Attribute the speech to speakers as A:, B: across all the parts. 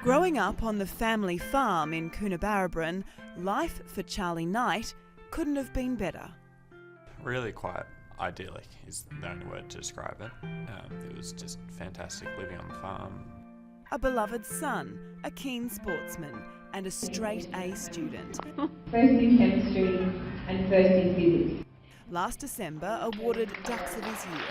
A: Growing up on the family farm in Coonabarabran, life for Charlie Knight couldn't have been better.
B: Really quite idyllic is the only word to describe it. It was just fantastic living on the farm.
A: A beloved son, a keen sportsman and a straight A student.
C: First in chemistry and first in physics.
A: Last December awarded Ducks of his Year.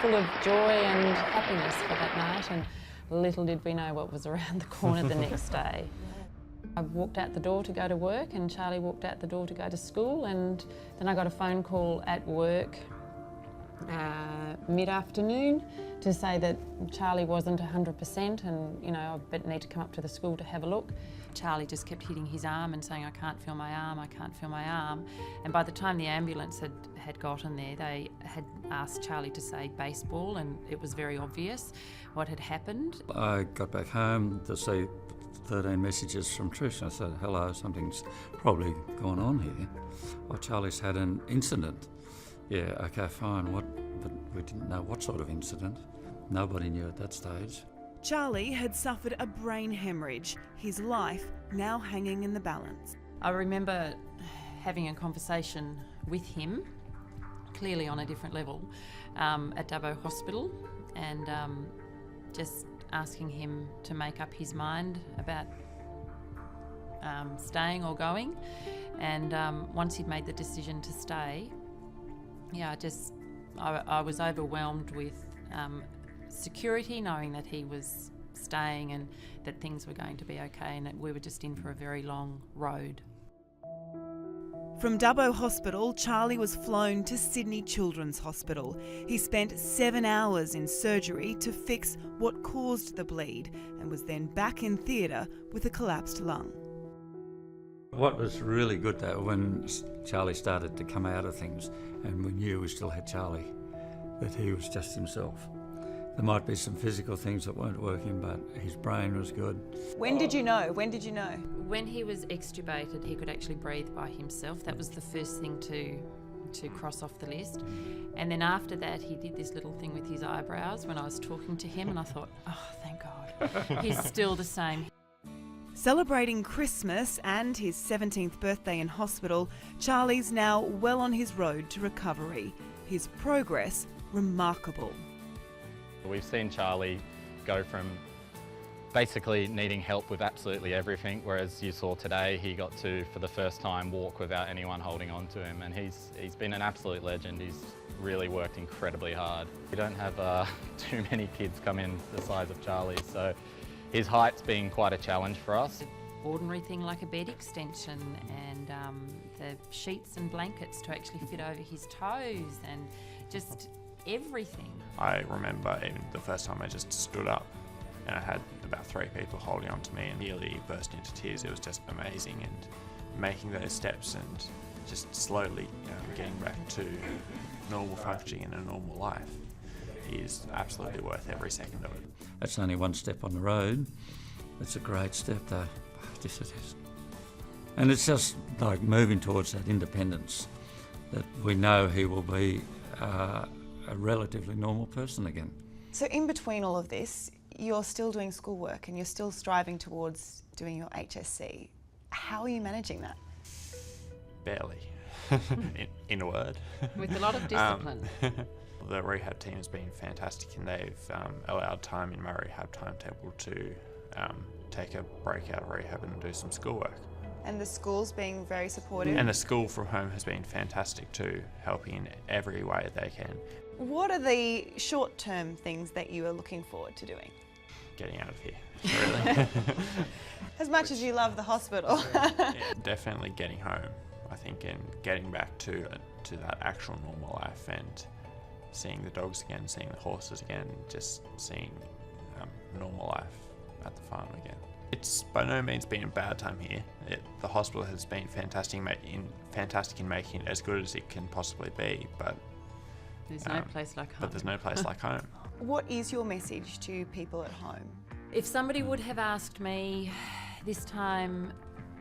D: Full of joy and happiness for that night, and little did we know what was around the corner the next day. I walked out the door to go to work and Charlie walked out the door to go to school, and then I got a phone call at work mid-afternoon to say that Charlie wasn't 100% and, I need to come up to the school to have a look. Charlie just kept hitting his arm and saying, "I can't feel my arm, I can't feel my arm." And by the time the ambulance had gotten there, they had asked Charlie to say baseball, and it was very obvious what had happened.
E: I got back home to see 13 messages from Trish. I said, "Hello, something's probably gone on here. Oh, Charlie's had an incident." "Yeah, okay, fine. What?" But we didn't know what sort of incident. Nobody knew at that stage.
A: Charlie had suffered a brain hemorrhage, his life now hanging in the balance.
D: I remember having a conversation with him, clearly on a different level, at Dubbo Hospital, and just asking him to make up his mind about staying or going. And once he'd made the decision to stay, I was overwhelmed with security, knowing that he was staying and that things were going to be okay, and that we were just in for a very long road.
A: From Dubbo Hospital, Charlie was flown to Sydney Children's Hospital. He spent 7 hours in surgery to fix what caused the bleed and was then back in theatre with a collapsed lung.
E: What was really good though, when Charlie started to come out of things and we knew we still had Charlie, that he was just himself. There might be some physical things that weren't working, but his brain was good.
A: When did you know? When did you know?
D: When he was extubated, he could actually breathe by himself. That was the first thing to cross off the list. And then after that, he did this little thing with his eyebrows when I was talking to him, and I thought, oh, thank God, he's still the same.
A: Celebrating Christmas and his 17th birthday in hospital, Charlie's now well on his road to recovery. His progress remarkable.
F: We've seen Charlie go from basically needing help with absolutely everything, whereas you saw today he got to, for the first time, walk without anyone holding on to him, and he's been an absolute legend. He's really worked incredibly hard. We don't have too many kids come in the size of Charlie, so his height's been quite a challenge for us.
D: Ordinary thing like a bed extension and the sheets and blankets to actually fit over his toes and just everything.
B: I remember even the first time I just stood up and I had about 3 people holding on to me and nearly burst into tears. It was just amazing, and making those steps and just slowly getting back to normal functioning in a normal life is absolutely worth every second of it.
E: That's only one step on the road. It's a great step though. Yes, it is. And it's just like moving towards that independence, that we know he will be a relatively normal person again.
G: So in between all of this, you're still doing schoolwork and you're still striving towards doing your HSC. How are you managing that?
B: Barely, in a word.
D: With a lot of discipline.
B: The rehab team has been fantastic, and they've allowed time in my rehab timetable to take a break out of rehab and do some schoolwork.
G: And the school's being very supportive?
B: And the school from home has been fantastic too, helping in every way they can.
G: What are the short-term things that you are looking forward to doing?
B: Getting out of here, really.
G: As much as you love the hospital.
B: Yeah, definitely getting home, I think, and getting back to that actual normal life and seeing the dogs again, seeing the horses again, just seeing normal life at the farm again. It's by no means been a bad time here. The hospital has been fantastic in making it as good as it can possibly be, but
D: there's no place like home.
B: But there's no place like home.
G: What is your message to people at home?
D: If somebody would have asked me this time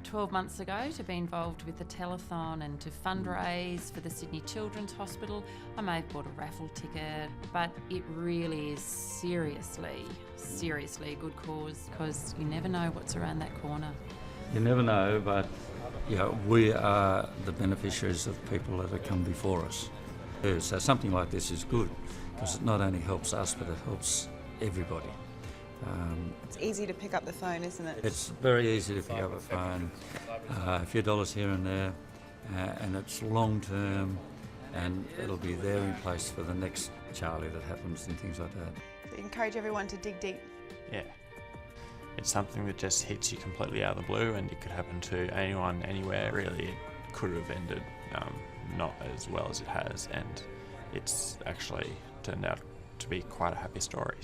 D: 12 months ago to be involved with the Telethon and to fundraise for the Sydney Children's Hospital. I may have bought a raffle ticket, but it really is seriously a good cause, because you never know what's around that corner.
E: You never know, but yeah, we are the beneficiaries of people that have come before us. Yeah, so something like this is good, because it not only helps us, but it helps everybody.
G: It's easy to pick up the phone, isn't it?
E: It's very easy to pick up a phone, a few dollars here and there, and it's long term, and it'll be there in place for the next Charlie that happens and things like that.
G: So encourage everyone to dig deep.
B: Yeah. It's something that just hits you completely out of the blue, and it could happen to anyone, anywhere. Really, it could have ended not as well as it has, and it's actually turned out to be quite a happy story.